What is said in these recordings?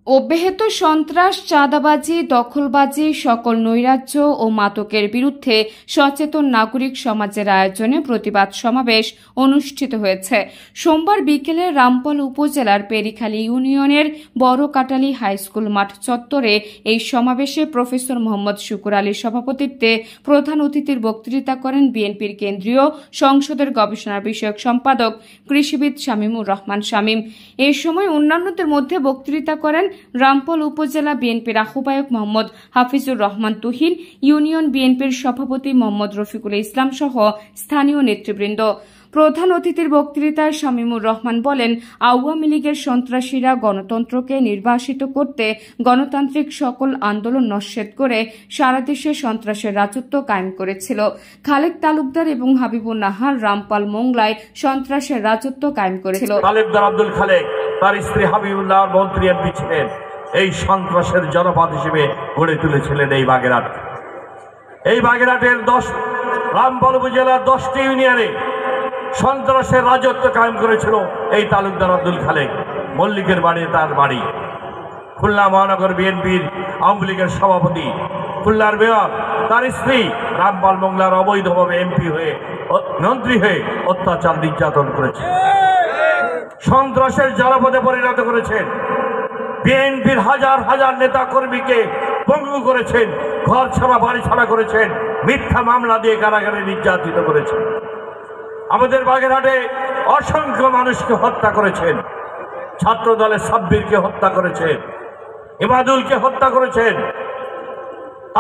অব্যাহত সন্ত্রাস, চাঁদাবাজি, দখলবাজি, সকল নৈরাজ্য ও মাদকের বিরুদ্ধে সচেতন নাগরিক সমাজের আয়োজনে প্রতিবাদ সমাবেশ অনুষ্ঠিত হয়েছে। সোমবার বিকেলে রামপাল উপজেলার পেরিখালী ইউনিয়নের বড় কাটালি হাইস্কুল মাঠ চত্বরে এই সমাবেশে প্রফেসর মোহাম্মদ শুকুর আলীর সভাপতিত্বে প্রধান অতিথির বক্তৃতা করেন বিএনপির কেন্দ্রীয় সংসদের গবেষণা বিষয়ক সম্পাদক কৃষিবিদ শামীমুর রহমান শামীম। এই সময় অন্যান্যদের মধ্যে বক্তৃতা করেন রামপাল উপজেলা বিএনপির আহ্বায়ক মোহাম্মদ হাফিজুর রহমান তুহিন, ইউনিয়ন বিএনপির সভাপতি মোহাম্মদ রফিকুল ইসলাম সহ স্থানীয় নেতৃবৃন্দ। প্রধান অতিথির বক্তৃতায় শামীমুর রহমান বলেন, আওয়ামী লীগের সন্ত্রাসীরা গণতন্ত্রকে নির্বাসিত করতে গণতান্ত্রিক সকল আন্দোলন নস্যাৎ করে সারা দেশে সন্ত্রাসের রাজত্ব কায়েম করেছিল। খালেক তালুকদার এবং হাবিবুর নাহার রামপাল মোংলায় সন্ত্রাসের রাজত্ব কায়েম করেছিল। তালুকদার আব্দুল খালেক তার স্ত্রী হাবিবুল্লাহ মন্ত্রী এমপি ছিলেন, এই সন্ত্রাসের জনপদ হিসেবে গড়ে তুলেছিলেন এই বাগেরহাট। এই বাগেরহাটের রামপাল উপজেলার 10টি ইউনিয়নে সন্ত্রাসের রাজত্ব কায়েম করেছিল এই তালুকদার আব্দুল খালেক। মল্লিকের বাড়ি তার বাড়ি। খুলনা মহানগর বিএনপির আওয়ামী লীগের সভাপতি, খুলনার মেয়র, তার স্ত্রী রামপাল মোংলার অবৈধভাবে এমপি হয়ে মন্ত্রী হয়ে অত্যাচার নির্যাতন করেছে, সন্ত্রাসের জনপদে পরিণত করেছেন। বিএনপির হাজার হাজার নেতা কর্মীকে পঙ্গু করেছেন, ঘর ছাড়া বাড়ি ছাড়া করেছেন, মিথ্যা মামলা দিয়ে কারাগারে নির্যাতিত করেছেন। আমাদের বাগেরহাটে অসংখ্য মানুষকে হত্যা করেছেন। ছাত্র দলের সাব্বিরকে হত্যা করেছেন, ইমাদুলকে হত্যা করেছেন,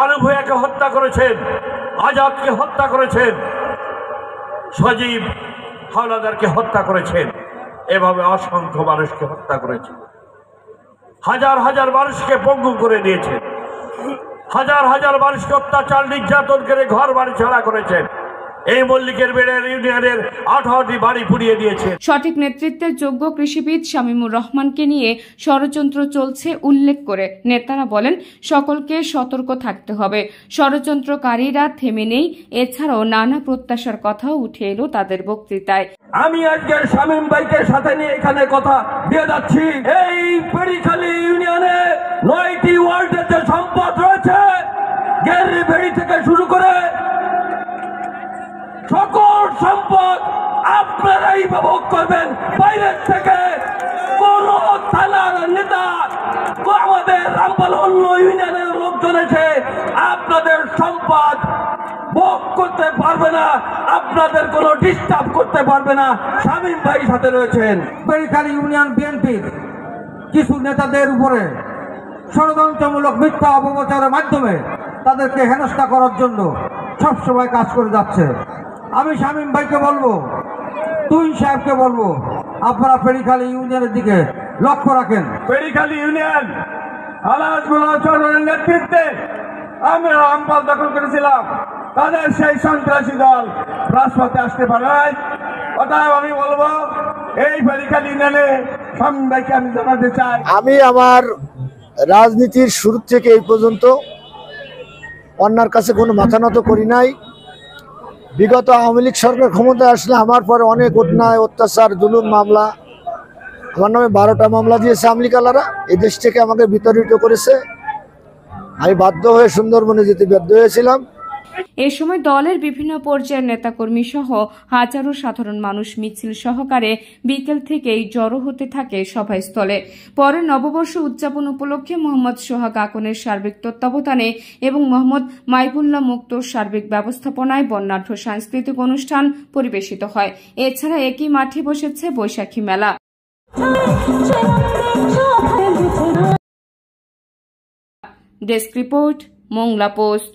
আলু ভূঁইয়াকে হত্যা করেছেন, আজাদকে হত্যা করেছেন, সজীব হাওলাদারকে হত্যা করেছেন। এভাবে অসংখ্য মানুষকে হত্যা করেছেন। হাজার হাজার মানুষকে পঙ্গু করে দিয়েছেন। হাজার হাজার মানুষকে অত্যাচার নির্যাতন করে ঘর বাড়ি ছাড়া করেছেন। এই মল্লিকের বেড়ের ইউনিয়নের 18টি বাড়ি পুড়িয়ে দিয়েছে। সঠিক নেতৃত্বের যোগ্য কৃষিবিদ শামীমুর রহমানকে নিয়ে ষড়যন্ত্র চলছে উল্লেখ করে নেতারা বলেন, সকলকে সতর্ক থাকতে হবে। ষড়যন্ত্রকারীরা থেমে নেই। এছাড়াও নানা প্রত্যাশার কথাও উঠে এলো তাদের বক্তৃতায়। আমি আজকে শামীম ভাইকে সাথে নিয়ে এখানে কথা দিয়ে যাচ্ছি। এই পেরিখালী ইউনিয়নে 9টি ওয়ার্ডের যে সম্পদ রয়েছে, গেরবেড়ি থেকে শুরু করে সকল সম্পদ আপনারাই উপভোগ করবেন। বাইরের থেকে কোন থানার নেতা, আমাদের রামপাল অন্য ইউনিয়নের লোকজন এসে আপনাদের সম্পদ ভোগ করতে পারবে না, আপনাদের কোনো ডিস্টার্ব করতে পারবে না। শামীম ভাই সাথে রয়েছেন। পেরিখালী ইউনিয়ন বিএনপির কিছু নেতাদের উপরে ষড়যন্ত্রমূলক মিথ্যা অপপ্রচারের মাধ্যমে তাদেরকে হেনস্থা করার জন্য সবসময় কাজ করে যাচ্ছে। আমি শামীম ভাইকে বলবো, তুই সাহেবকে বলবো, আপনারা পেরিখালী ইউনিয়নের দিকে লক্ষ্য রাখেন। পেরিখালী ইউনিয়ন আলাজগুলোর নেতৃত্বে আমরা রামপাল দখল করেছিলাম। তাদের সেই সন্ত্রাসী দল রাজপথে আসতে পারে। অতএব আমি বলবো, এই পেরিখালী ইউনিয়নে শামীম ভাইকে আমি জানাতে চাই, আমি আমার রাজনীতির শুরু থেকে এই পর্যন্ত অন্যার কাছে কোনো মাথা নত করি নাই। বিগত আওয়ামী লীগ সরকার ক্ষমতায় আসলে আমার পরে অনেক অন্যায়, অত্যাচার, জুলুম মামলা, আমার নামে 12টা মামলা দিয়েছে আওয়ামী লীগালারা। এই দেশ থেকে আমাকে বিতাড়িত করেছে। আমি বাধ্য হয়ে সুন্দরবনে যেতে বাধ্য হয়েছিলাম। এ সময় দলের বিভিন্ন পর্যায়ের নেতাকর্মী সহ হাজারো সাধারণ মানুষ মিছিল সহকারে বিকেল থেকেই জড়ো হতে থাকে সভাস্থলে। পরে নববর্ষ উদযাপন উপলক্ষে মোহাম্মদ সোহাগ আকনের সার্বিক তত্ত্বাবধানে এবং মোহাম্মদ মাইবুল্লাহ মুক্তোর সার্বিক ব্যবস্থাপনায় বর্ণাঢ্য সাংস্কৃতিক অনুষ্ঠান পরিবেশিত হয়। এছাড়া একই মাঠে বসেছে বৈশাখী মেলা। Desk report, Mongla post.